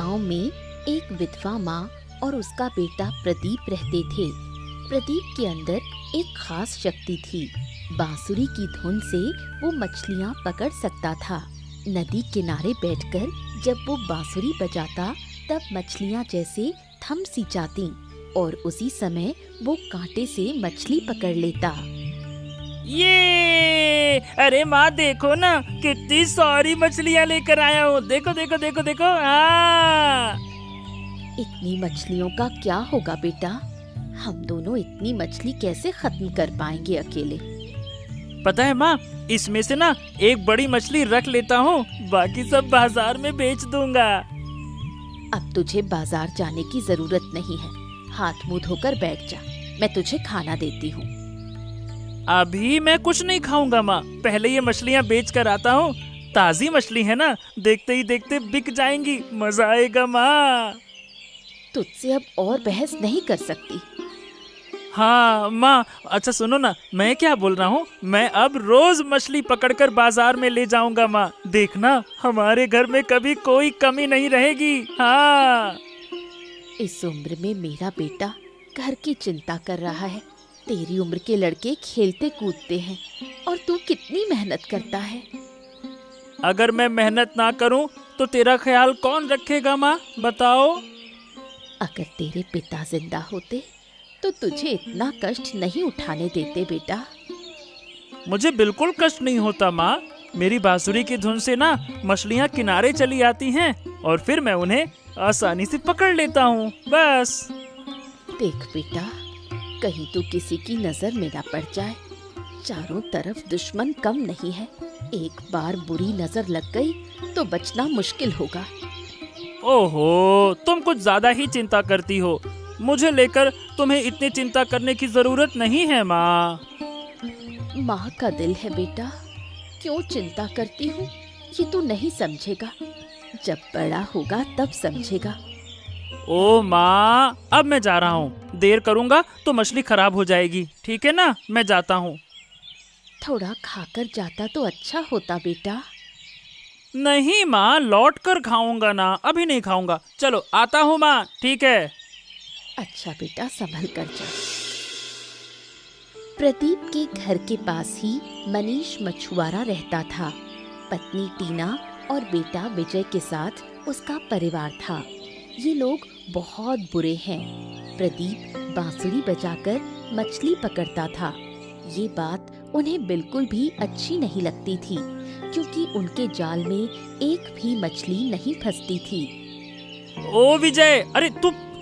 गांव में एक विधवा माँ और उसका बेटा प्रदीप रहते थे। प्रदीप के अंदर एक खास शक्ति थी। बांसुरी की धुन से वो मछलियाँ पकड़ सकता था। नदी किनारे बैठकर जब वो बांसुरी बजाता तब मछलियाँ जैसे थम सी जाती और उसी समय वो कांटे से मछली पकड़ लेता। ये अरे माँ देखो ना, कितनी सारी मछलियाँ लेकर आया हूँ। देखो देखो देखो देखो। इतनी मछलियों का क्या होगा बेटा? हम दोनों इतनी मछली कैसे खत्म कर पाएंगे अकेले? पता है माँ, इसमें से ना एक बड़ी मछली रख लेता हूँ, बाकी सब बाजार में बेच दूंगा। अब तुझे बाजार जाने की जरूरत नहीं है। हाथ मुंह धोकर बैठ जा, मैं तुझे खाना देती हूँ। अभी मैं कुछ नहीं खाऊंगा माँ, पहले ये मछलियाँ बेच कर आता हूँ। ताजी मछली है ना, देखते ही देखते बिक जाएंगी, मजा आएगा माँ। तुझसे अब और बहस नहीं कर सकती। हाँ माँ, अच्छा सुनो ना, मैं क्या बोल रहा हूँ, मैं अब रोज मछली पकड़कर बाजार में ले जाऊंगा माँ। देखना, हमारे घर में कभी कोई कमी नहीं रहेगी। हाँ। इस उम्र में मेरा बेटा घर की चिंता कर रहा है। तेरी उम्र के लड़के खेलते कूदते हैं और तू कितनी मेहनत करता है। अगर मैं मेहनत ना करूं तो तेरा ख्याल कौन रखेगा माँ, बताओ? अगर तेरे पिता जिंदा होते तो तुझे इतना कष्ट नहीं उठाने देते बेटा। मुझे बिल्कुल कष्ट नहीं होता माँ। मेरी बांसुरी की धुन से ना मछलियाँ किनारे चली आती हैं और फिर मैं उन्हें आसानी से पकड़ लेता हूँ, बस। देख बेटा, कहीं तू किसी की नजर में ना पड़ जाए। चारों तरफ दुश्मन कम नहीं है। एक बार बुरी नजर लग गई तो बचना मुश्किल होगा। ओहो, तुम कुछ ज्यादा ही चिंता करती हो। मुझे लेकर तुम्हें इतनी चिंता करने की जरूरत नहीं है माँ। माँ का दिल है बेटा, क्यों चिंता करती हूँ ये तू नहीं समझेगा। जब बड़ा होगा तब समझेगा। ओ माँ, अब मैं जा रहा हूँ। देर करूँगा तो मछली खराब हो जाएगी, ठीक है ना? मैं जाता हूँ। थोड़ा खाकर जाता तो अच्छा होता बेटा। नहीं माँ, लौट कर खाऊंगा ना, अभी नहीं खाऊंगा। चलो आता हूँ माँ, ठीक है? अच्छा बेटा, संभल कर जा। प्रदीप के घर के पास ही मनीष मछुआरा रहता था। पत्नी टीना और बेटा विजय के साथ उसका परिवार था। ये लोग बहुत बुरे हैं। प्रदीप बांसुरी बजाकर मछली पकड़ता था। ये बात उन्हें बिल्कुल भी अच्छी नहीं लगती थी, क्योंकि उनके जाल में एक भी मछली नहीं फंसती थी। ओ विजय,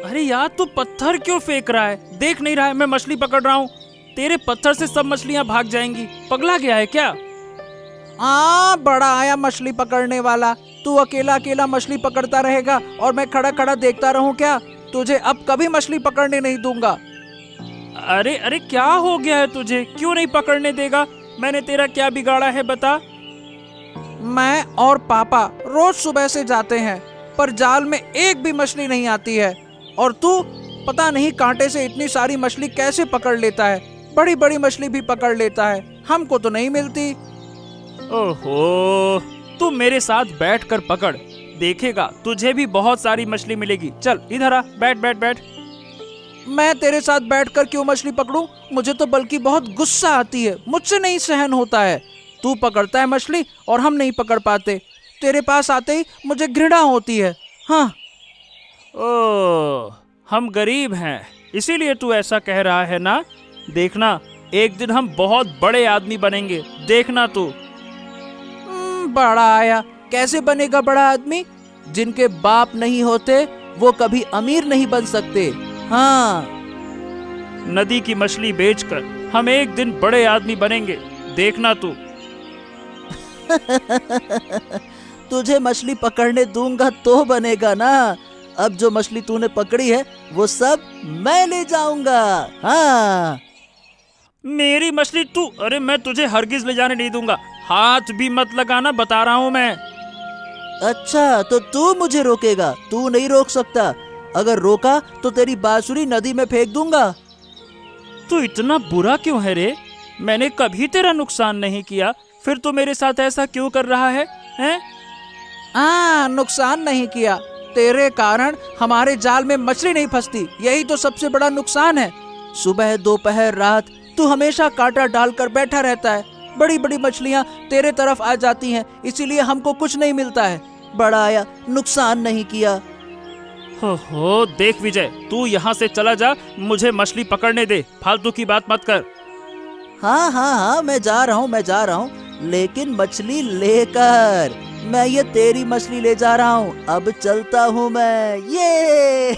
अरे यार, तू पत्थर क्यों फेंक रहा है? देख नहीं रहा है मैं मछली पकड़ रहा हूँ? तेरे पत्थर से सब मछलियाँ भाग जाएंगी। पगला गया है क्या? बड़ा आया मछली पकड़ने वाला। तू अकेला अकेला मछली पकड़ता रहेगा और मैं खड़ा खड़ा देखता रहूं क्या? तुझे अब कभी मछली पकड़ने नहीं दूंगा। अरे क्या हो गया है तुझे? क्यों नहीं पकड़ने देगा? मैंने तेरा क्या बिगाड़ा है, बता। मैं और पापा रोज सुबह से जाते हैं, पर जाल में एक भी मछली नहीं आती है। और तू पता नहीं कांटे से इतनी सारी मछली कैसे पकड़ लेता है। बड़ी बड़ी मछली भी पकड़ लेता है, हमको तो नहीं मिलती। ओहो, तू मेरे साथ बैठकर पकड़, देखेगा तुझे भी बहुत सारी मछली मिलेगी। चल इधर आ, बैठ बैठ बैठ। मैं तेरे साथ बैठकर क्यों मछली पकड़ूं? मुझे तो बल्कि बहुत गुस्सा आती है, मुझसे नहीं सहन होता है। तू पकड़ता है मछली और हम नहीं पकड़ पाते। तेरे पास आते ही मुझे घृणा होती है। हाँ। ओह, हम गरीब हैं, इसीलिए तू ऐसा कह रहा है ना? देखना, एक दिन हम बहुत बड़े आदमी बनेंगे, देखना तू। बड़ा आया, कैसे बनेगा बड़ा आदमी? जिनके बाप नहीं होते वो कभी अमीर नहीं बन सकते। हाँ। नदी की मछली बेचकर हम एक दिन बड़े आदमी बनेंगे, देखना तू। तुझे मछली पकड़ने दूंगा तो बनेगा ना। अब जो मछली तूने पकड़ी है वो सब मैं ले जाऊंगा। हाँ। मेरी मछली तू? अरे मैं तुझे हरगिज ले जाने नहीं दूंगा। हाथ भी मत लगाना, बता रहा हूँ मैं। अच्छा, तो तू मुझे रोकेगा? तू नहीं रोक सकता। अगर रोका तो तेरी बांसुरी नदी में फेंक दूंगा। तू इतना बुरा क्यों है रे? मैंने कभी तेरा नुकसान नहीं किया, फिर तू मेरे साथ ऐसा क्यों कर रहा है? हैं? नुकसान नहीं किया तेरे कारण हमारे जाल में मछली नहीं फंसती, यही तो सबसे बड़ा नुकसान है। सुबह दोपहर रात तू हमेशा कांटा डालकर बैठा रहता है। बड़ी बड़ी मछलियाँ तेरे तरफ आ जाती हैं, इसीलिए हमको कुछ नहीं मिलता है। बड़ा आया, नुकसान नहीं किया। हो देख विजय, तू यहाँ से चला जा, मुझे मछली पकड़ने दे, फालतू की बात मत कर। हाँ, मैं जा रहा हूँ, लेकिन मछली लेकर। मैं ये तेरी मछली ले जा रहा हूँ, अब चलता हूँ मैं, ये।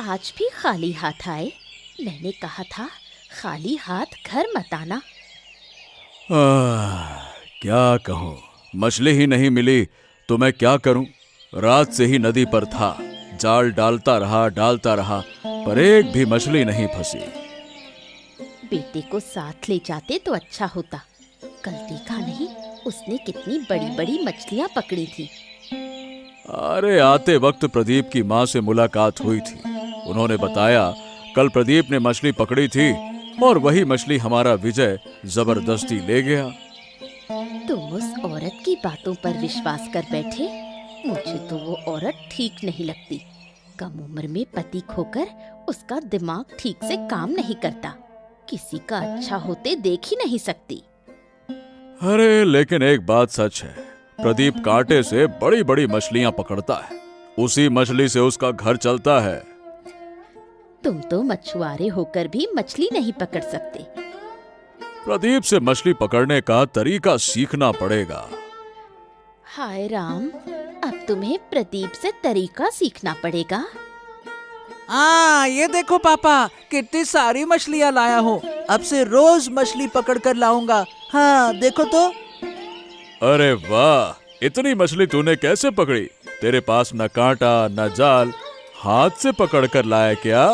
आज भी खाली हाथ आए। मैंने कहा था खाली हाथ घर मत आना। क्या कहूँ, मछली ही नहीं मिली तो मैं क्या करूं। रात से ही नदी पर था, जाल डालता रहा, पर एक भी मछली नहीं फंसी। बेटे को साथ ले जाते तो अच्छा होता। कल देखा नहीं, उसने कितनी बड़ी बड़ी मछलियाँ पकड़ी थी। अरे आते वक्त प्रदीप की माँ से मुलाकात हुई थी। उन्होंने बताया कल प्रदीप ने मछली पकड़ी थी और वही मछली हमारा विजय जबरदस्ती ले गया। तुम उस औरत की बातों पर विश्वास कर बैठे। मुझे तो वो औरत ठीक नहीं लगती। कम उम्र में पति खोकर उसका दिमाग ठीक से काम नहीं करता। किसी का अच्छा होते देख ही नहीं सकती। अरे लेकिन एक बात सच है, प्रदीप कांटे से बड़ी बड़ी मछलियां पकड़ता है, उसी मछली से उसका घर चलता है। तुम तो मछुआरे होकर भी मछली नहीं पकड़ सकते। प्रदीप से मछली पकड़ने का तरीका सीखना पड़ेगा। हाय राम, अब तुम्हें प्रदीप से तरीका सीखना पड़ेगा। ये देखो पापा, कितनी सारी मछलियाँ लाया हूँ। अब से रोज मछली पकड़ कर लाऊंगा। हाँ देखो तो। अरे वाह, इतनी मछली तूने कैसे पकड़ी? तेरे पास न कांटा न जाल, हाथ से पकड़ कर लाया क्या?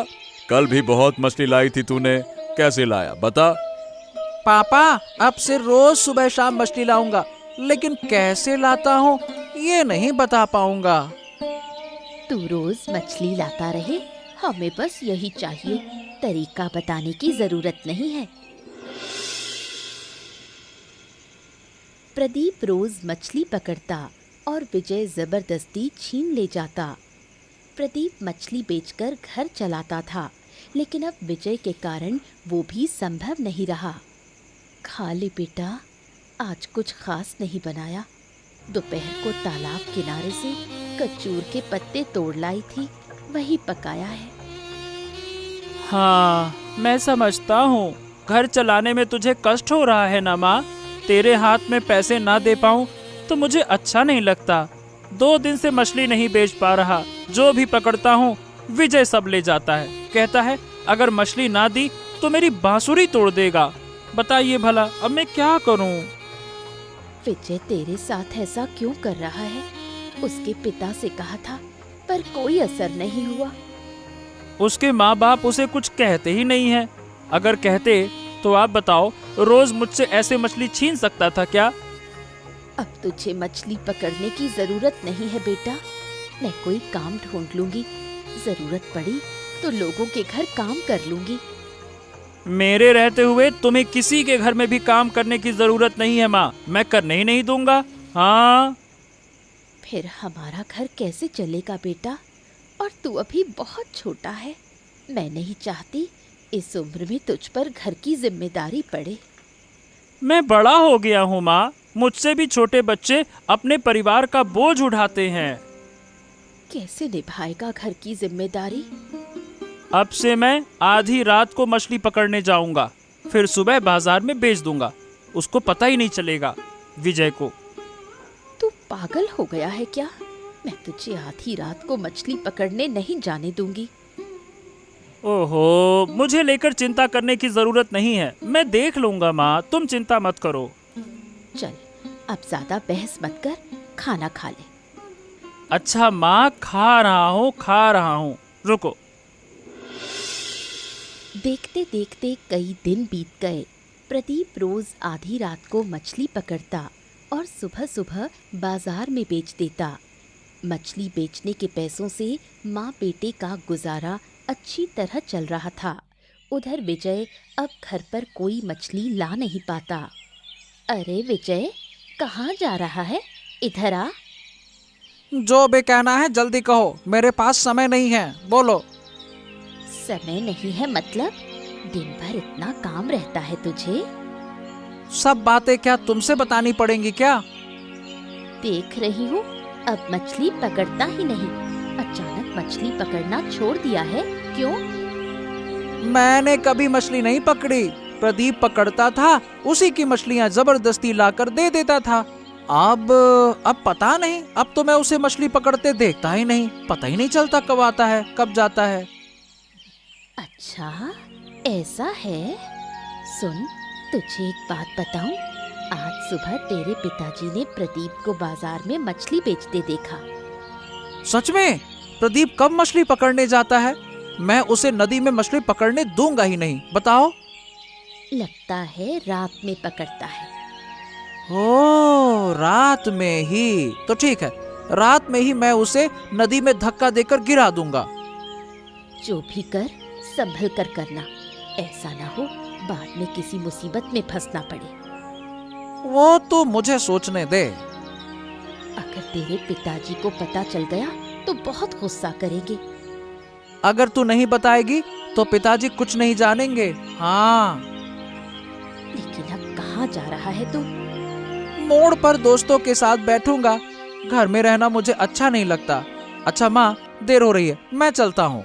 कल भी बहुत मछली लाई थी तूने, कैसे लाया बता? पापा, अब से रोज सुबह शाम मछली लाऊंगा, लेकिन कैसे लाता हूँ ये नहीं बता पाऊंगा। तू रोज मछली लाता रहे, हमें बस यही चाहिए, तरीका बताने की जरूरत नहीं है। प्रदीप रोज मछली पकड़ता और विजय जबरदस्ती छीन ले जाता। प्रदीप मछली बेचकर घर चलाता था, लेकिन अब विजय के कारण वो भी संभव नहीं रहा। खा ले बेटा, आज कुछ खास नहीं बनाया। दोपहर को तालाब किनारे से कचूर के पत्ते तोड़ लाई थी, वही पकाया है। हाँ, मैं समझता हूँ, घर चलाने में तुझे कष्ट हो रहा है ना माँ। तेरे हाथ में पैसे ना दे पाऊँ तो मुझे अच्छा नहीं लगता। 2 दिन से मछली नहीं बेच पा रहा, जो भी पकड़ता हूँ विजय सब ले जाता है। कहता है अगर मछली ना दी तो मेरी बांसुरी तोड़ देगा। बताइए भला अब मैं क्या करूँ? विजय तेरे साथ ऐसा क्यों कर रहा है? उसके पिता से कहा था, पर कोई असर नहीं हुआ। उसके माँ बाप उसे कुछ कहते ही नहीं है। अगर कहते तो आप बताओ, रोज मुझसे ऐसे मछली छीन सकता था क्या? अब तुझे मछली पकड़ने की जरूरत नहीं है बेटा, मैं कोई काम ढूंढ लूंगी। जरूरत पड़ी तो लोगों के घर काम कर लूंगी। मेरे रहते हुए तुम्हें किसी के घर में भी काम करने की जरूरत नहीं है माँ, मैं करने ही नहीं दूंगा। हाँ, फिर हमारा घर कैसे चलेगा बेटा? और तू अभी बहुत छोटा है। मैं नहीं चाहती इस उम्र में तुझ पर घर की जिम्मेदारी पड़े। मैं बड़ा हो गया हूँ माँ, मुझसे भी छोटे बच्चे अपने परिवार का बोझ उठाते हैं। कैसे निभाएगा घर की जिम्मेदारी? अब से मैं आधी रात को मछली पकड़ने जाऊंगा, फिर सुबह बाजार में बेच दूंगा। उसको पता ही नहीं चलेगा, विजय को। तू पागल हो गया है क्या? मैं तुझे आधी रात को मछली पकड़ने नहीं जाने दूंगी। ओहो, मुझे लेकर चिंता करने की जरूरत नहीं है, मैं देख लूंगा माँ, तुम चिंता मत करो। चल, अब ज्यादा बहस मत कर, खाना खा ले। अच्छा माँ, खा रहा हूँ, रुको। देखते देखते कई दिन बीत गए। प्रदीप रोज आधी रात को मछली पकड़ता और सुबह सुबह बाजार में बेच देता। मछली बेचने के पैसों से माँ बेटे का गुजारा अच्छी तरह चल रहा था। उधर विजय अब घर पर कोई मछली ला नहीं पाता। अरे विजय, कहाँ जा रहा है? इधर आ। जो भी कहना है जल्दी कहो, मेरे पास समय नहीं है, बोलो। समय नहीं है मतलब? दिन भर इतना काम रहता है तुझे? सब बातें क्या तुमसे बतानी पड़ेंगी क्या? देख रही हूँ अब मछली पकड़ता ही नहीं। अचानक मछली पकड़ना छोड़ दिया है, क्यों? मैंने कभी मछली नहीं पकड़ी। प्रदीप पकड़ता था, उसी की मछलियां जबरदस्ती लाकर दे देता था। अब पता नहीं, अब तो मैं उसे मछली पकड़ते देखता ही नहीं। पता ही नहीं चलता कब आता है कब जाता है। अच्छा ऐसा है। सुन, तुझे एक बात बताऊं? आज सुबह तेरे पिताजी ने प्रदीप को बाजार में मछली बेचते देखा। सच में? प्रदीप कब मछली पकड़ने जाता है? मैं उसे नदी में मछली पकड़ने दूंगा ही नहीं। बताओ। लगता है रात में पकड़ता है। ओ, रात में ही? तो ठीक है, रात में ही मैं उसे नदी में धक्का देकर गिरा दूंगा। जो भी कर संभल कर करना, ऐसा ना हो बाद में किसी मुसीबत में फंसना पड़े। वो तो मुझे सोचने दे। अगर तेरे पिताजी को पता चल गया तो बहुत गुस्सा करेंगे। अगर तू नहीं बताएगी तो पिताजी कुछ नहीं जानेंगे। हाँ। लेकिन अब कहाँ जा रहा है तू? मोड़ पर दोस्तों के साथ बैठूंगा। घर में रहना मुझे अच्छा नहीं लगता। अच्छा माँ, देर हो रही है, मैं चलता हूँ।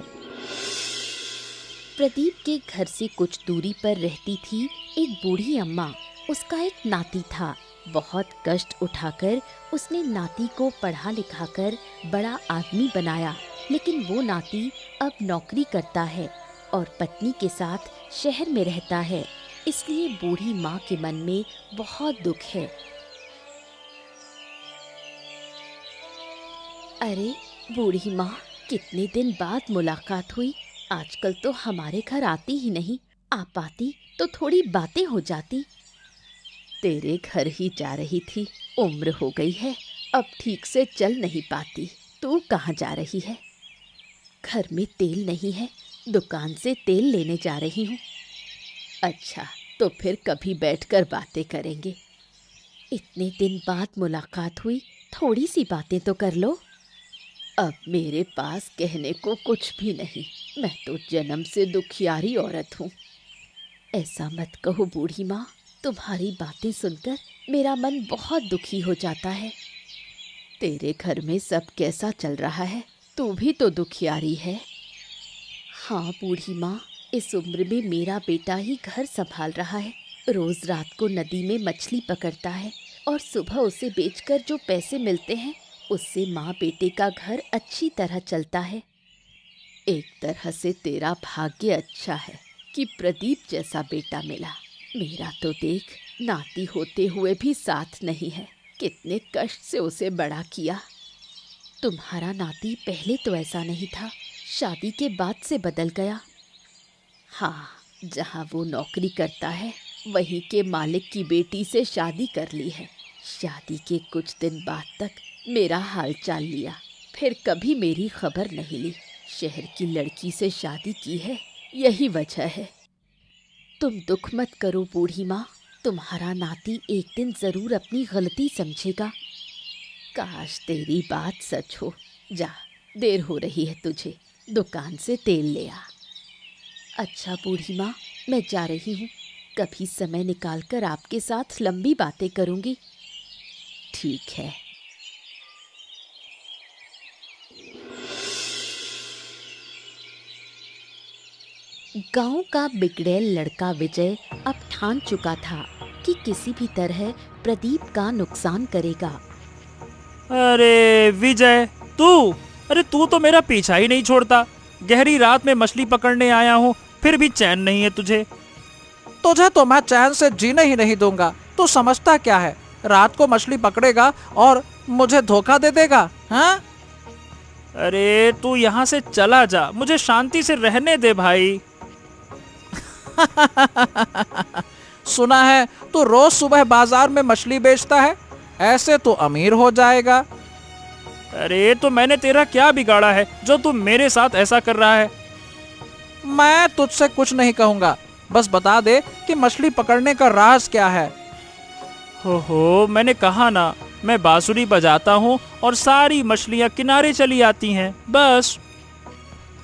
प्रदीप के घर से कुछ दूरी पर रहती थी एक बूढ़ी अम्मा। उसका एक नाती था। बहुत कष्ट उठाकर उसने नाती को पढ़ा लिखाकर बड़ा आदमी बनाया। लेकिन वो नाती अब नौकरी करता है और पत्नी के साथ शहर में रहता है। इसलिए बूढ़ी माँ के मन में बहुत दुख है। अरे बूढ़ी माँ, कितने दिन बाद मुलाकात हुई। आजकल तो हमारे घर आती ही नहीं। आ पाती तो थोड़ी बातें हो जाती। तेरे घर ही जा रही थी। उम्र हो गई है, अब ठीक से चल नहीं पाती। तू कहाँ जा रही है? घर में तेल नहीं है, दुकान से तेल लेने जा रही हूँ। अच्छा, तो फिर कभी बैठकर बातें करेंगे। इतने दिन बाद मुलाकात हुई, थोड़ी सी बातें तो कर लो। अब मेरे पास कहने को कुछ भी नहीं। मैं तो जन्म से दुखियारी औरत हूँ। ऐसा मत कहो बूढ़ी माँ, तुम्हारी बातें सुनकर मेरा मन बहुत दुखी हो जाता है। तेरे घर में सब कैसा चल रहा है? तू भी तो दुखियारी है। हाँ बूढ़ी माँ, इस उम्र में मेरा बेटा ही घर संभाल रहा है। रोज रात को नदी में मछली पकड़ता है और सुबह उसे बेचकर जो पैसे मिलते हैं उससे माँ बेटे का घर अच्छी तरह चलता है। एक तरह से तेरा भाग्य अच्छा है कि प्रदीप जैसा बेटा मिला। मेरा तो देख, नाती होते हुए भी साथ नहीं है। कितने कष्ट से उसे बड़ा किया। तुम्हारा नाती पहले तो ऐसा नहीं था, शादी के बाद से बदल गया। हाँ, जहाँ वो नौकरी करता है वहीं के मालिक की बेटी से शादी कर ली है। शादी के कुछ दिन बाद तक मेरा हाल चाल लिया, फिर कभी मेरी खबर नहीं ली। शहर की लड़की से शादी की है, यही वजह है। तुम दुख मत करो बूढ़ी माँ, तुम्हारा नाती एक दिन जरूर अपनी गलती समझेगा। काश तेरी बात सच हो। जा, देर हो रही है तुझे, दुकान से तेल ले आ। अच्छा बूढ़ी माँ, मैं जा रही हूँ। कभी समय निकालकर आपके साथ लंबी बातें करूँगी। ठीक है। गांव का बिगड़ैल लड़का विजय अब ठान चुका था कि किसी भी तरह प्रदीप का नुकसान करेगा। अरे विजय, अरे तू तो मेरा पीछा ही नहीं छोड़ता। गहरी रात में मछली पकड़ने आया हूँ, फिर भी चैन नहीं है तुझे। तुझे तो मैं चैन से जीने ही नहीं दूंगा। तू समझता क्या है? रात को मछली पकड़ेगा और मुझे धोखा दे देगा? हाँ? अरे तू यहाँ से चला जा, मुझे शांति से रहने दे भाई। सुना है तू रोज सुबह बाजार में मछली बेचता है, ऐसे तो अमीर हो जाएगा। अरे तो मैंने तेरा क्या बिगाड़ा है जो तू मेरे साथ ऐसा कर रहा है? मैं तुझसे कुछ नहीं कहूंगा, बस बता दे कि मछली पकड़ने का राज क्या है। हो मैंने कहा ना, मैं बांसुरी बजाता हूँ और सारी मछलियाँ किनारे चली आती हैं, बस।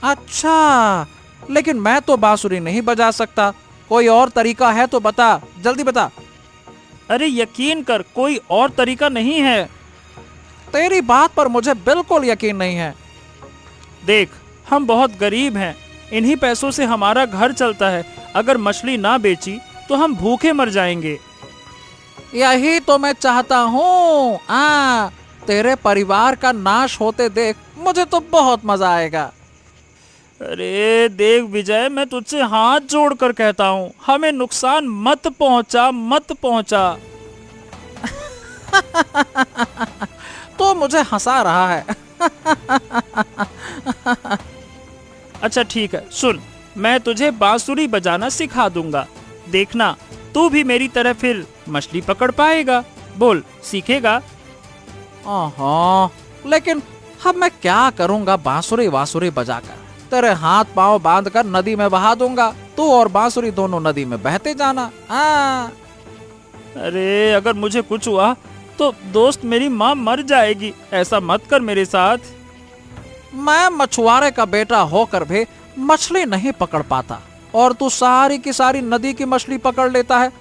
अच्छा, लेकिन मैं तो बांसुरी नहीं बजा सकता। कोई और तरीका है तो बता, जल्दी बता। अरे यकीन कर, कोई और तरीका नहीं है। तेरी बात पर मुझे बिल्कुल यकीन नहीं है। देख, हम बहुत गरीब हैं, इन्हीं पैसों से हमारा घर चलता है। अगर मछली ना बेची तो हम भूखे मर जाएंगे। यही तो मैं चाहता हूँ। तेरे परिवार का नाश होते देख मुझे तो बहुत मजा आएगा। अरे देख विजय, मैं तुझसे हाथ जोड़कर कहता हूँ, हमें नुकसान मत पहुँचा, मत पहुँचा। तो मुझे हंसा रहा है। अच्छा ठीक है, सुन, मैं तुझे बांसुरी बजाना सिखा दूंगा। देखना, तू भी मेरी तरह फिर मछली पकड़ पाएगा। बोल, सीखेगा? लेकिन अब मैं क्या करूंगा बांसुरी वासुरी बजाकर? तेरे हाथ पांव बांधकर नदी में बहा दूंगा। तू और बांसुरी दोनों नदी में बहते जाना। अरे अगर मुझे कुछ हुआ तो दोस्त, मेरी माँ मर जाएगी। ऐसा मत कर मेरे साथ। मैं मछुआरे का बेटा होकर भी मछली नहीं पकड़ पाता और तू सारी की सारी नदी की मछली पकड़ लेता है।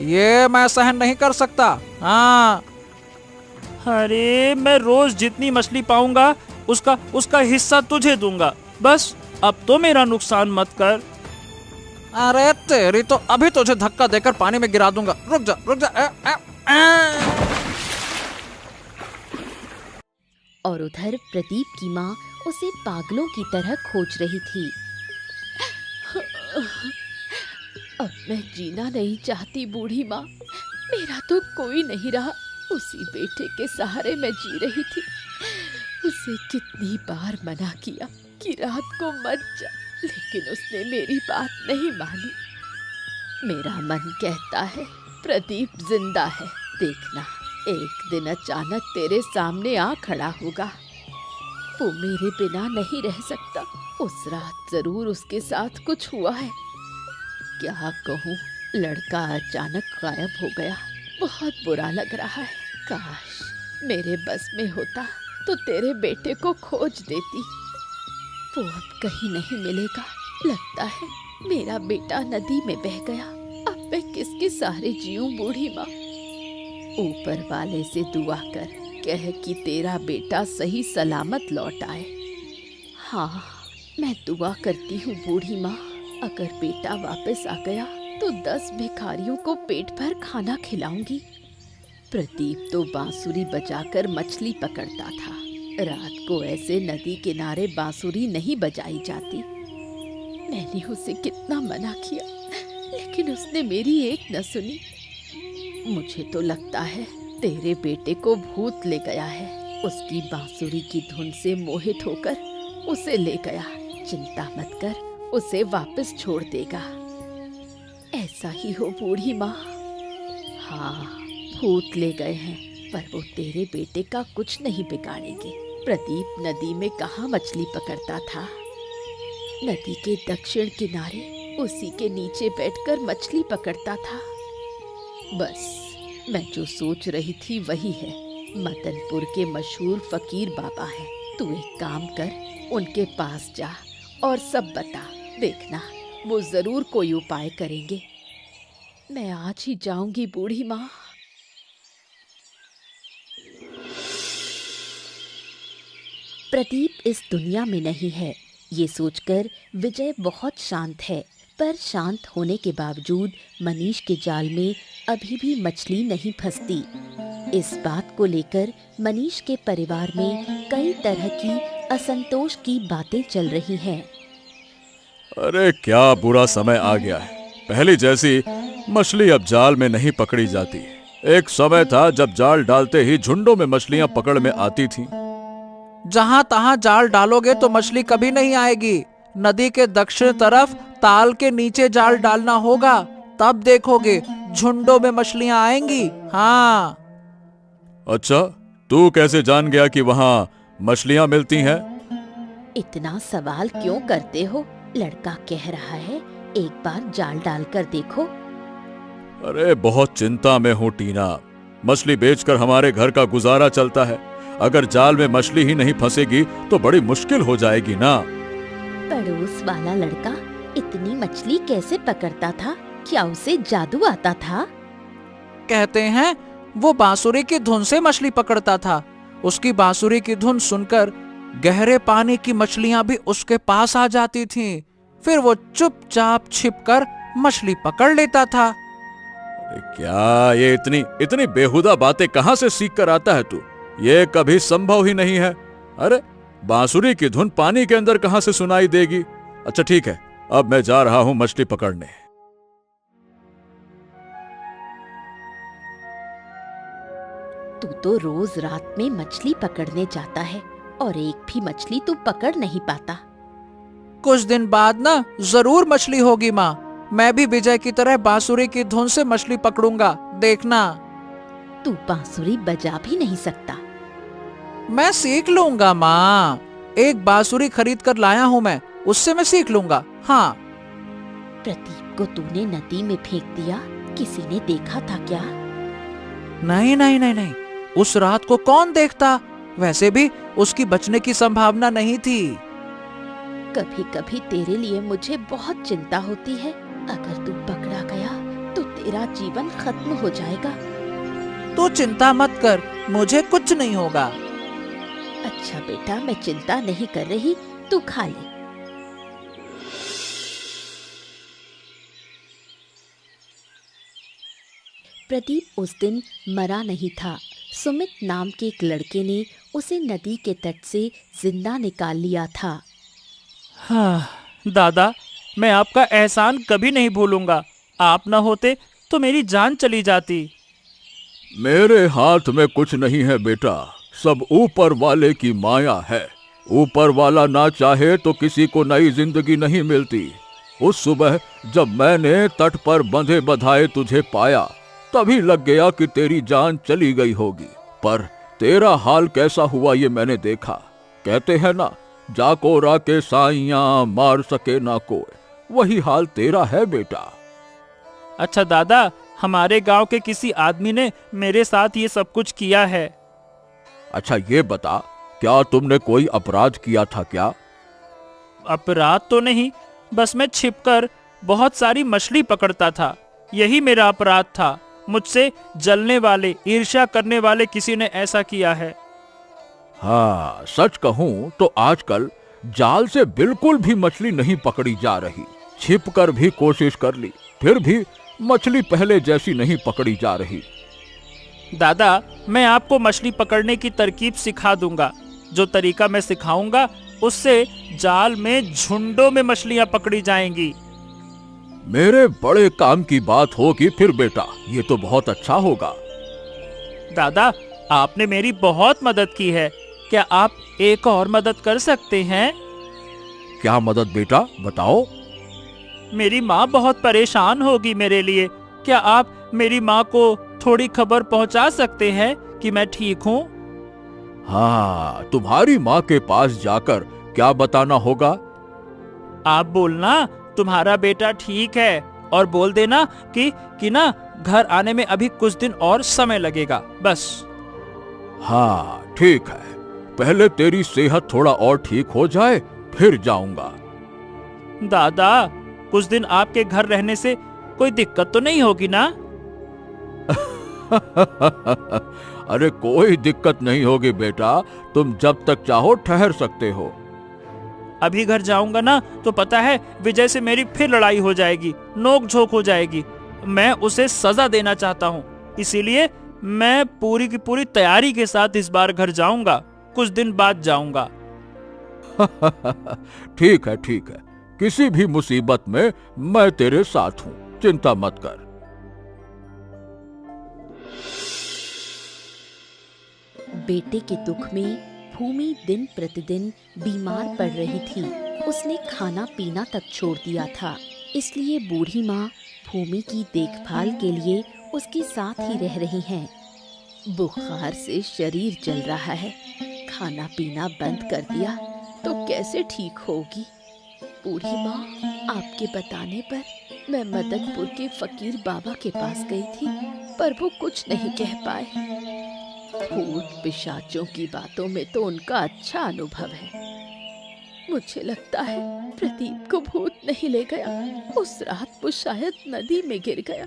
ये मैं सहन नहीं कर सकता। अरे मैं रोज जितनी मछली पाऊंगा उसका हिस्सा तुझे दूंगा। बस अब तो मेरा नुकसान मत कर। अरे तेरी तो अभी तुझे धक्का देकर पानी में गिरा दूंगा। रुक जा, रुक जा। और उधर प्रदीप की माँ उसे पागलों की तरह खोज रही थी। अब मैं जीना नहीं चाहती बूढ़ी माँ, मेरा तो कोई नहीं रहा। उसी बेटे के सहारे मैं जी रही थी। उसे कितनी बार मना किया कि रात को मत जा, लेकिन उसने मेरी बात नहीं मानी। मेरा मन कहता है प्रदीप जिंदा है। देखना, एक दिन अचानक तेरे सामने आ खड़ा होगा। वो मेरे बिना नहीं रह सकता। उस रात जरूर उसके साथ कुछ हुआ है। क्या कहूँ, लड़का अचानक गायब हो गया। बहुत बुरा लग रहा है। काश मेरे बस में होता तो तेरे बेटे को खोज देती। वो अब कहीं नहीं मिलेगा। लगता है मेरा बेटा नदी में बह गया। अब मैं किसके सहारे जीऊं बूढ़ी माँ? ऊपर वाले से दुआ कर, कह कि तेरा बेटा सही सलामत लौट आए। हाँ, मैं दुआ करती हूँ बूढ़ी माँ। अगर बेटा वापस आ गया तो 10 भिखारियों को पेट भर खाना खिलाऊंगी। प्रदीप तो बांसुरी बजाकर मछली पकड़ता था। रात को ऐसे नदी किनारे बांसुरी नहीं बजाई जाती। मैंने उसे कितना मना किया, लेकिन उसने मेरी एक न सुनी। मुझे तो लगता है तेरे बेटे को भूत ले गया है। उसकी बांसुरी की धुन से मोहित होकर उसे ले गया। चिंता मत कर, उसे वापस छोड़ देगा। ऐसा ही हो बूढ़ी माँ। हाँ, भूत ले गए हैं, पर वो तेरे बेटे का कुछ नहीं बिगाड़ेंगे। प्रदीप नदी में कहाँ मछली पकड़ता था? नदी के दक्षिण किनारे उसी के नीचे बैठकर मछली पकड़ता था। बस मैं जो सोच रही थी वही है। मदनपुर के मशहूर फकीर बाबा हैं। तू एक काम कर, उनके पास जा और सब बता। देखना, वो जरूर कोई उपाय करेंगे। मैं आज ही जाऊंगी बूढ़ी माँ। प्रदीप इस दुनिया में नहीं है, ये सोचकर विजय बहुत शांत है। पर शांत होने के बावजूद मनीष के जाल में अभी भी मछली नहीं फंसती। इस बात को लेकर मनीष के परिवार में कई तरह की असंतोष की बातें चल रही हैं। अरे क्या बुरा समय आ गया है। पहले जैसी मछली अब जाल में नहीं पकड़ी जाती। एक समय था जब जाल डालते ही झुंडों में मछलियां पकड़ में आती थीं। जहाँ तहाँ जाल डालोगे तो मछली कभी नहीं आएगी। नदी के दक्षिण तरफ ताल के नीचे जाल डालना होगा, तब देखोगे झुंडों में मछलियां आएंगी। हाँ। अच्छा, तू कैसे जान गया कि वहाँ मछलियां मिलती हैं? इतना सवाल क्यों करते हो? लड़का कह रहा है, एक बार जाल डालकर देखो। अरे बहुत चिंता में हूँ टीना। मछली बेचकर हमारे घर का गुजारा चलता है। अगर जाल में मछली ही नहीं फंसेगी तो बड़ी मुश्किल हो जाएगी ना। पड़ोस वाला लड़का इतनी मछली कैसे पकड़ता था? क्या उसे जादू आता था? कहते हैं वो बांसुरी की धुन से मछली पकड़ता था। उसकी बांसुरी की धुन सुनकर गहरे पानी की मछलियां भी उसके पास आ जाती थीं। फिर वो चुपचाप छिपकर मछली पकड़ लेता था। अरे क्या ये इतनी बेहुदा बातें कहां से सीख कर आता है तू? ये कभी संभव ही नहीं है। अरे बांसुरी की धुन पानी के अंदर कहां से सुनाई देगी? अच्छा ठीक है, अब मैं जा रहा हूं मछली पकड़ने। तू तो रोज रात में मछली पकड़ने जाता है और एक भी मछली तू पकड़ नहीं पाता। कुछ दिन बाद ना जरूर मछली होगी माँ। मैं भी विजय की तरह बांसुरी की धुन से मछली पकड़ूंगा, देखना। तू बांसुरी बजा भी नहीं सकता। मैं सीख लूंगा माँ। एक बांसुरी खरीद कर लाया हूँ मैं, उससे मैं सीख लूंगा। हाँ। प्रदीप को तूने नदी में फेंक दिया, किसी ने देखा था क्या? नहीं नहीं नहीं नहीं, उस रात को कौन देखता? वैसे भी उसकी बचने की संभावना नहीं थी। कभी कभी तेरे लिए मुझे बहुत चिंता होती है। अगर तू पकड़ा गया तो तेरा जीवन खत्म हो जाएगा। तू चिंता मत कर, मुझे कुछ नहीं होगा। अच्छा बेटा, मैं चिंता नहीं कर रही, तू खा ले। प्रदीप उस दिन मरा नहीं था। सुमित नाम के एक लड़के ने उसे नदी के तट से जिंदा निकाल लिया था। हाँ, दादा, मैं आपका एहसान कभी नहीं भूलूंगा। आप न होते तो मेरी जान चली जाती। मेरे हाथ में कुछ नहीं है बेटा, सब ऊपर वाले की माया है। ऊपर वाला ना चाहे तो किसी को नई जिंदगी नहीं मिलती। उस सुबह जब मैंने तट पर बंधे बधाए तुझे पाया, तभी लग गया कि तेरी जान चली गई होगी। पर तेरा हाल कैसा हुआ ये मैंने देखा। कहते हैं ना, जाको राके साइयां मार सके ना कोई, वही हाल तेरा है बेटा। अच्छा दादा, हमारे गांव के किसी आदमी ने मेरे साथ ये सब कुछ किया है। अच्छा ये बता, क्या तुमने कोई अपराध किया था क्या? अपराध तो नहीं, बस मैं छिपकर बहुत सारी मछली पकड़ता था, यही मेरा अपराध था। मुझसे जलने वाले, ईर्ष्या करने वाले किसी ने ऐसा किया है। हाँ, सच कहूं तो आजकल जाल से बिल्कुल भी मछली नहीं पकड़ी जा रही। छिपकर भी कोशिश कर ली, फिर भी मछली पहले जैसी नहीं पकड़ी जा रही। दादा, मैं आपको मछली पकड़ने की तरकीब सिखा दूंगा। जो तरीका मैं सिखाऊंगा उससे जाल में झुंडों में मछलियां पकड़ी जाएंगी। मेरे बड़े काम की बात होगी फिर बेटा, ये तो बहुत अच्छा होगा। दादा, आपने मेरी बहुत मदद की है, क्या आप एक और मदद कर सकते हैं? क्या मदद बेटा, बताओ। मेरी माँ बहुत परेशान होगी मेरे लिए। क्या आप मेरी माँ को थोड़ी खबर पहुँचा सकते हैं कि मैं ठीक हूँ? हाँ, तुम्हारी माँ के पास जाकर क्या बताना होगा? आप बोलना तुम्हारा बेटा ठीक है, और बोल देना कि ना घर आने में अभी कुछ दिन और समय लगेगा, बस। हाँ ठीक है, पहले तेरी सेहत थोड़ा और ठीक हो जाए फिर जाऊंगा। दादा, कुछ दिन आपके घर रहने से कोई दिक्कत तो नहीं होगी ना? अरे कोई दिक्कत नहीं होगी बेटा, तुम जब तक चाहो ठहर सकते हो। अभी घर जाऊंगा ना तो पता है विजय से मेरी फिर लड़ाई हो जाएगी, नोक झोंक हो जाएगी। मैं उसे सजा देना चाहता हूँ, इसीलिए मैं पूरी की पूरी तैयारी के साथ इस बार घर जाऊंगा। कुछ दिन बाद जाऊंगा। ठीक है ठीक है, किसी भी मुसीबत में मैं तेरे साथ हूँ, चिंता मत कर। बेटे के दुख में भूमि दिन प्रतिदिन बीमार पड़ रही थी। उसने खाना पीना तक छोड़ दिया था, इसलिए बूढ़ी माँ भूमि की देखभाल के लिए उसके साथ ही रह रही हैं। बुखार से शरीर जल रहा है, खाना पीना बंद कर दिया तो कैसे ठीक होगी? बूढ़ी माँ, आपके बताने पर मैं मदनपुर के फकीर बाबा के पास गई थी, पर वो कुछ नहीं कह पाए। भूत पिशाचों की बातों में तो उनका अच्छा अनुभव है। मुझे लगता है प्रदीप को भूत नहीं ले गया। उस रात वो शायद नदी में गिर गया।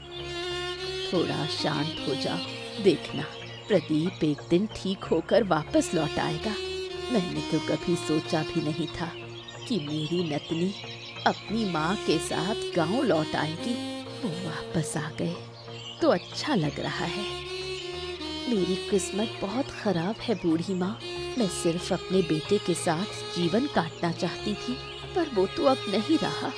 थोड़ा शांत हो जाओ, देखना प्रदीप एक दिन ठीक होकर वापस लौट आएगा। मैंने तो कभी सोचा भी नहीं था कि मेरी नतनी अपनी माँ के साथ गांव लौट आएगी। वो वापस आ गए तो अच्छा लग रहा है। मेरी किस्मत बहुत खराब है बूढ़ी माँ। मैं सिर्फ अपने बेटे के साथ जीवन काटना चाहती थी, पर वो तो अब नहीं रहा।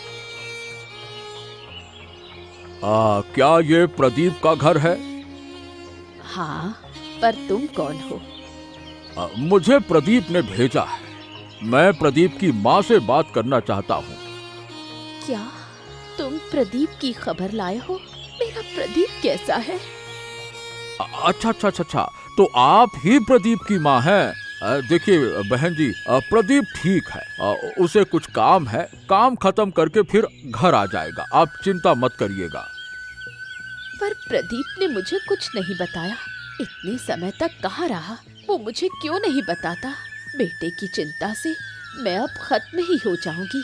क्या ये प्रदीप का घर है? हाँ, पर तुम कौन हो? मुझे प्रदीप ने भेजा है। मैं प्रदीप की माँ से बात करना चाहता हूँ। क्या तुम प्रदीप की खबर लाए हो? मेरा प्रदीप कैसा है? अच्छा, तो आप ही प्रदीप की माँ हैं। देखिए बहन जी, प्रदीप ठीक है। उसे कुछ काम है, काम खत्म करके फिर घर आ जाएगा। आप चिंता मत करिएगा। पर प्रदीप ने मुझे कुछ नहीं बताया। इतने समय तक कहाँ रहा? वो मुझे क्यों नहीं बताता? बेटे की चिंता से मैं अब खत्म ही हो जाऊंगी।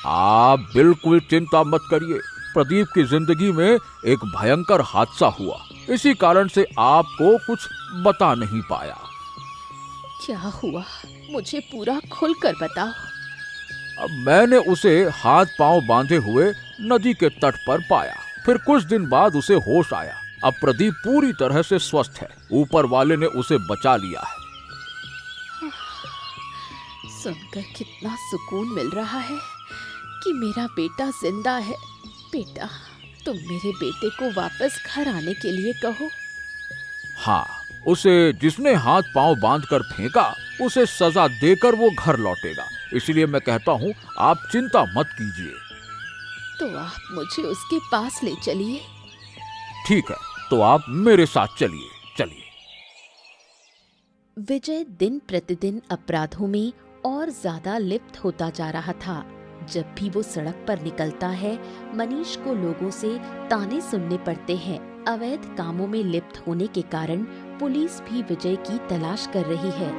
आप बिल्कुल चिंता मत करिए। प्रदीप की जिंदगी में एक भयंकर हादसा हुआ, इसी कारण से आपको कुछ बता नहीं पाया। क्या हुआ? मुझे पूरा खुलकर बताओ। अब मैंने उसे हाथ पांव बांधे हुए नदी के तट पर पाया। फिर कुछ दिन बाद उसे होश आया। अब प्रदीप पूरी तरह से स्वस्थ है। ऊपर वाले ने उसे बचा लिया है। सुनकर कितना सुकून मिल रहा है कि मेरा बेटा जिंदा है। बेटा, तुम मेरे बेटे को वापस घर आने के लिए कहो। हाँ, उसे जिसने हाथ पांव बांधकर फेंका, उसे सजा देकर वो घर लौटेगा। इसलिए मैं कहता हूँ, आप चिंता मत कीजिए। तो आप मुझे उसके पास ले चलिए। ठीक है, तो आप मेरे साथ चलिए। विजय दिन प्रतिदिन अपराधों में और ज्यादा लिप्त होता जा रहा था। जब भी वो सड़क पर निकलता है, मनीष को लोगों से ताने सुनने पड़ते हैं। अवैध कामों में लिप्त होने के कारण पुलिस भी विजय की तलाश कर रही है।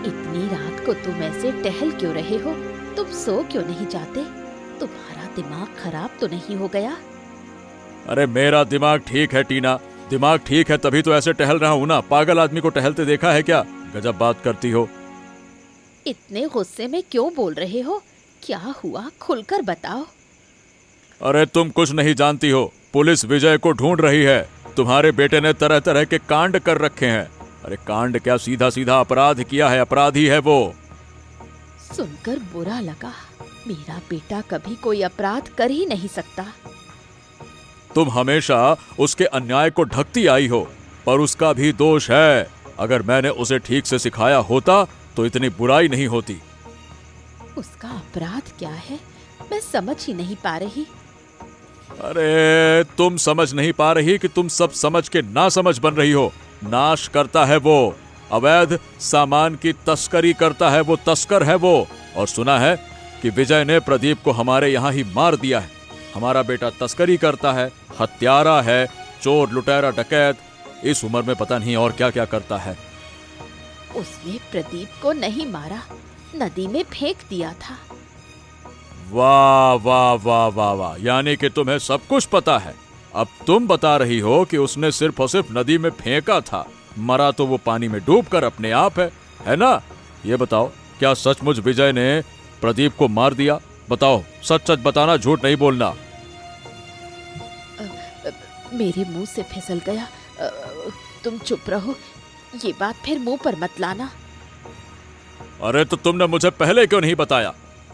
इतनी रात को तुम ऐसे टहल क्यों रहे हो? तुम सो क्यों नहीं जाते? तुम्हारा दिमाग खराब तो नहीं हो गया? अरे मेरा दिमाग ठीक है टीना, दिमाग ठीक है तभी तो ऐसे टहल रहा हूँ ना। पागल आदमी को टहलते देखा है क्या? गजब बात करती हो। इतने गुस्से में क्यों बोल रहे हो? क्या हुआ? खुलकर बताओ। अरे तुम कुछ नहीं जानती हो। पुलिस विजय को ढूंढ रही है। तुम्हारे बेटे ने तरह तरह के कांड कर रखे हैं। अरे कांड क्या, सीधा सीधा अपराध किया है। अपराधी है वो। सुनकर बुरा लगा। मेरा बेटा कभी कोई अपराध कर ही नहीं सकता। तुम हमेशा उसके अन्याय को ढकती आई हो, पर उसका भी दोष है। अगर मैंने उसे ठीक से सिखाया होता तो इतनी बुराई नहीं होती। उसका अपराध क्या है? मैं समझ ही नहीं पा रही। अरे तुम समझ नहीं पा रही कि तुम सब समझ के ना समझ बन रही हो। नाश करता है वो। अवैध सामान की तस्करी करता है वो। तस्कर है वो। और सुना है कि विजय ने प्रदीप को हमारे यहाँ ही मार दिया है। हमारा बेटा तस्करी करता है, हत्यारा है, चोर, लुटेरा, डकैत। इस उम्र में पता नहीं और क्या क्या करता है। उसने प्रदीप को नहीं मारा, नदी में फेंक दिया था। वाह वाह वाह वाह वाह, यानी कि तुम्हें सब कुछ पता है। अब तुम बता रही हो कि उसने सिर्फ और सिर्फ नदी में फेंका था। मरा तो वो पानी में डूबकर अपने आप है ना? ये बताओ, क्या सचमुच विजय ने प्रदीप को मार दिया? बताओ, सच सच बताना, झूठ नहीं बोलना। मेरे मुंह से फिसल गया। तुम चुप रहो। ये बात फिर मुंह पर मत लाना। अरे तो तुमने मुझे पहले क्यों नहीं बताया?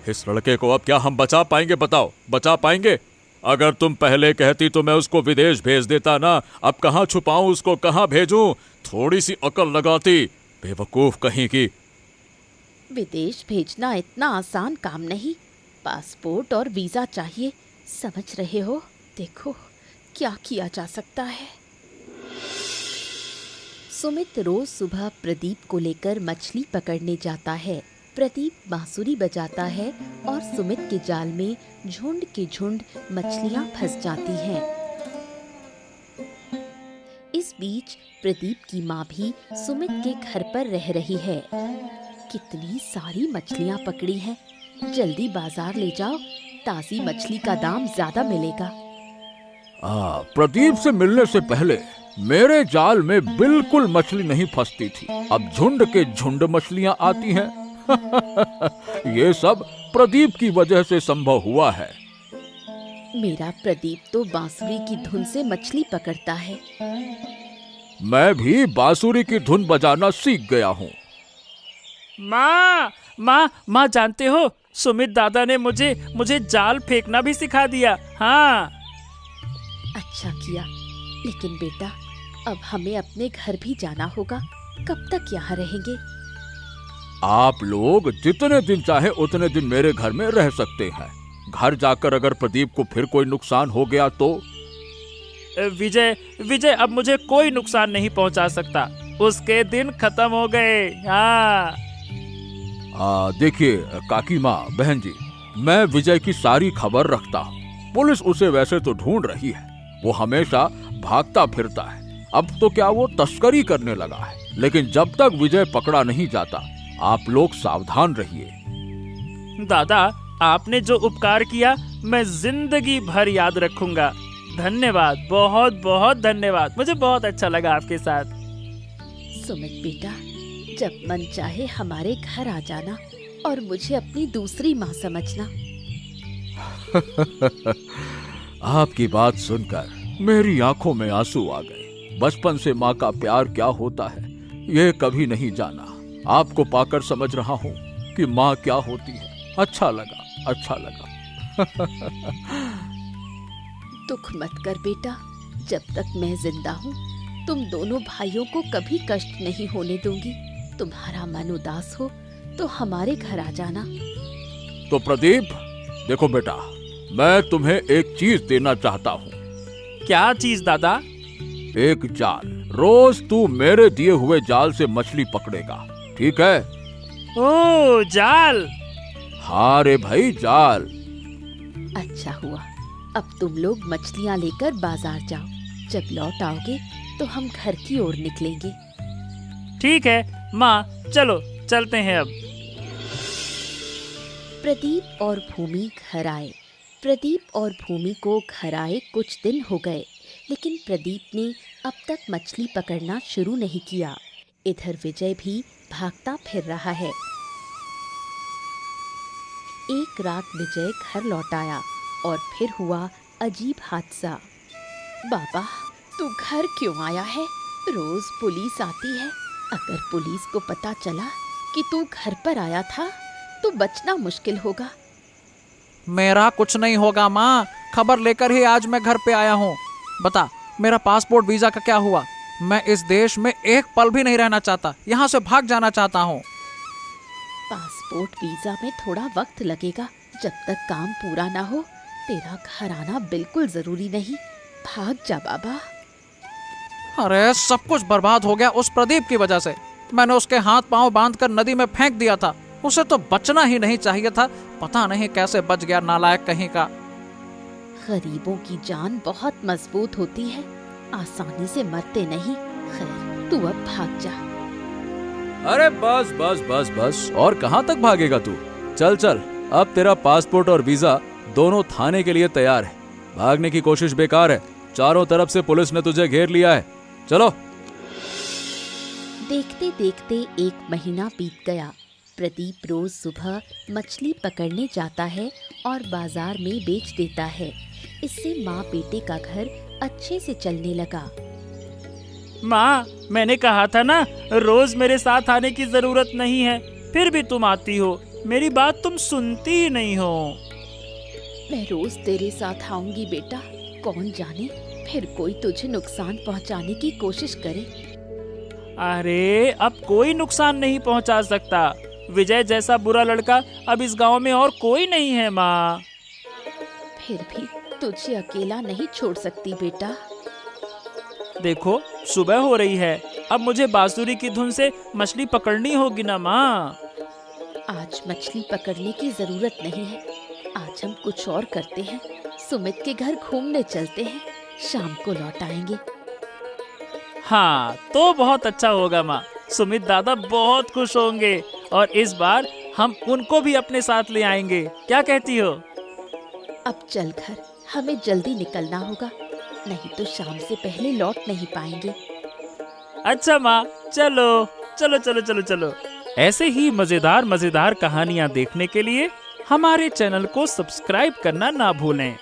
इस लड़के को अब क्या हम बचा पाएंगे? बताओ, बचा पाएंगे? अगर तुम पहले कहती तो मैं उसको विदेश भेज देता ना। अब कहाँ छुपाऊं उसको, कहाँ भेजूं? थोड़ी सी अकल लगाती, बेवकूफ कहीं की। विदेश भेजना इतना आसान काम नहीं। पासपोर्ट और वीजा चाहिए, समझ रहे हो? देखो क्या किया जा सकता है। सुमित रोज सुबह प्रदीप को लेकर मछली पकड़ने जाता है। प्रदीप बांसुरी बजाता है और सुमित के जाल में झुंड के झुंड मछलियां फंस जाती हैं। इस बीच प्रदीप की माँ भी सुमित के घर पर रह रही है। कितनी सारी मछलियां पकड़ी हैं, जल्दी बाजार ले जाओ, ताजी मछली का दाम ज्यादा मिलेगा। प्रदीप से मिलने से पहले मेरे जाल में बिल्कुल मछली नहीं फंसती थी, अब झुंड के झुंड मछलियां आती हैं। ये सब प्रदीप की वजह से संभव हुआ है। मेरा प्रदीप तो बांसुरी की धुन से मछली पकड़ता है। मैं भी बांसुरी की धुन बजाना सीख गया हूँ। माँ माँ माँ, जानते हो सुमित दादा ने मुझे जाल फेंकना भी सिखा दिया। हाँ, अच्छा किया, लेकिन बेटा अब हमें अपने घर भी जाना होगा। कब तक यहाँ रहेंगे? आप लोग जितने दिन चाहे उतने दिन मेरे घर में रह सकते हैं। घर जाकर अगर प्रदीप को फिर कोई नुकसान हो गया तो? विजय अब मुझे कोई नुकसान नहीं पहुंचा सकता। उसके दिन खत्म हो गए। हाँ। देखिए काकी माँ, बहन जी, मैं विजय की सारी खबर रखता हूँ। पुलिस उसे वैसे तो ढूंढ रही है, वो हमेशा भागता फिरता है। अब तो क्या वो तस्करी करने लगा है, लेकिन जब तक विजय पकड़ा नहीं जाता आप लोग सावधान रहिए। दादा, आपने जो उपकार किया मैं जिंदगी भर याद रखूंगा। धन्यवाद, बहुत बहुत धन्यवाद। मुझे बहुत अच्छा लगा आपके साथ। सुमित बेटा, जब मन चाहे हमारे घर आ जाना और मुझे अपनी दूसरी माँ समझना। आपकी बात सुनकर मेरी आंखों में आंसू आ गए। बचपन से माँ का प्यार क्या होता है ये कभी नहीं जाना। आपको पाकर समझ रहा हूँ कि माँ क्या होती है। अच्छा लगा, अच्छा लगा। दुख मत कर बेटा, जब तक मैं जिंदा हूँ तुम दोनों भाइयों को कभी कष्ट नहीं होने दूंगी। तुम्हारा मन उदास हो तो हमारे घर आ जाना। तो प्रदीप, देखो बेटा, मैं तुम्हें एक चीज देना चाहता हूँ। क्या चीज दादा? एक जाल। रोज तू मेरे दिए हुए जाल से मछली पकड़ेगा, ठीक है? ओ, जाल। हाँ रे भाई, जाल। अच्छा हुआ, अब तुम लोग मछलियाँ लेकर बाजार जाओ। जब लौट आओगे तो हम घर की ओर निकलेंगे। ठीक है माँ, चलो चलते हैं अब। प्रदीप और भूमि घर आए। प्रदीप और भूमि को घर आए कुछ दिन हो गए, लेकिन प्रदीप ने अब तक मछली पकड़ना शुरू नहीं किया। इधर विजय भी भागता फिर रहा है। एक रात विजय घर लौट आया और फिर हुआ अजीब हादसा। बाबा, तू घर क्यों आया है? रोज पुलिस आती है। अगर पुलिस को पता चला कि तू घर पर आया था तो बचना मुश्किल होगा। मेरा कुछ नहीं होगा माँ, खबर लेकर ही आज मैं घर पे आया हूँ। बता, मेरा पासपोर्ट वीजा का क्या हुआ? मैं इस देश में एक पल भी नहीं रहना चाहता, यहाँ से भाग जाना चाहता हूँ। पासपोर्ट वीजा में थोड़ा वक्त लगेगा। जब तक काम पूरा ना हो तेरा घर आना बिल्कुल जरूरी नहीं। भाग जा बाबा। अरे सब कुछ बर्बाद हो गया उस प्रदीप की वजह से। मैंने उसके हाथ पांव बांधकर नदी में फेंक दिया था। उसे तो बचना ही नहीं चाहिए था। पता नहीं कैसे बच गया, नालायक कहीं का। गरीबों की जान बहुत मजबूत होती है, आसानी से मरते नहीं। खैर, तू अब भाग जा। अरे बस बस बस बस, और कहाँ तक भागेगा तू? चल चल, अब तेरा पासपोर्ट और वीजा दोनों थाने के लिए तैयार है। भागने की कोशिश बेकार है, चारों तरफ से पुलिस ने तुझे घेर लिया है। चलो। देखते देखते एक महीना बीत गया। प्रदीप रोज सुबह मछली पकड़ने जाता है और बाजार में बेच देता है। इससे माँ बेटे का घर अच्छे से चलने लगा। माँ, मैंने कहा था ना रोज मेरे साथ आने की जरूरत नहीं है, फिर भी तुम आती हो। मेरी बात तुम सुनती ही नहीं हो। मैं रोज तेरे साथ आऊंगी बेटा। कौन जाने फिर कोई तुझे नुकसान पहुंचाने की कोशिश करे। अरे अब कोई नुकसान नहीं पहुंचा सकता। विजय जैसा बुरा लड़का अब इस गांव में और कोई नहीं है माँ। फिर भी तुझे अकेला नहीं छोड़ सकती बेटा। देखो सुबह हो रही है, अब मुझे बांसुरी की धुन से मछली पकड़नी होगी ना माँ। आज मछली पकड़ने की जरूरत नहीं है। आज हम कुछ और करते हैं। सुमित के घर घूमने चलते हैं, शाम को लौट आएंगे। हाँ, तो बहुत अच्छा होगा माँ। सुमित दादा बहुत खुश होंगे और इस बार हम उनको भी अपने साथ ले आएंगे। क्या कहती हो? अब चल घर, हमें जल्दी निकलना होगा, नहीं तो शाम से पहले लौट नहीं पाएंगे। अच्छा माँ, चलो चलो चलो चलो चलो। ऐसे ही मजेदार मजेदार कहानियाँ देखने के लिए हमारे चैनल को सब्सक्राइब करना ना भूलें।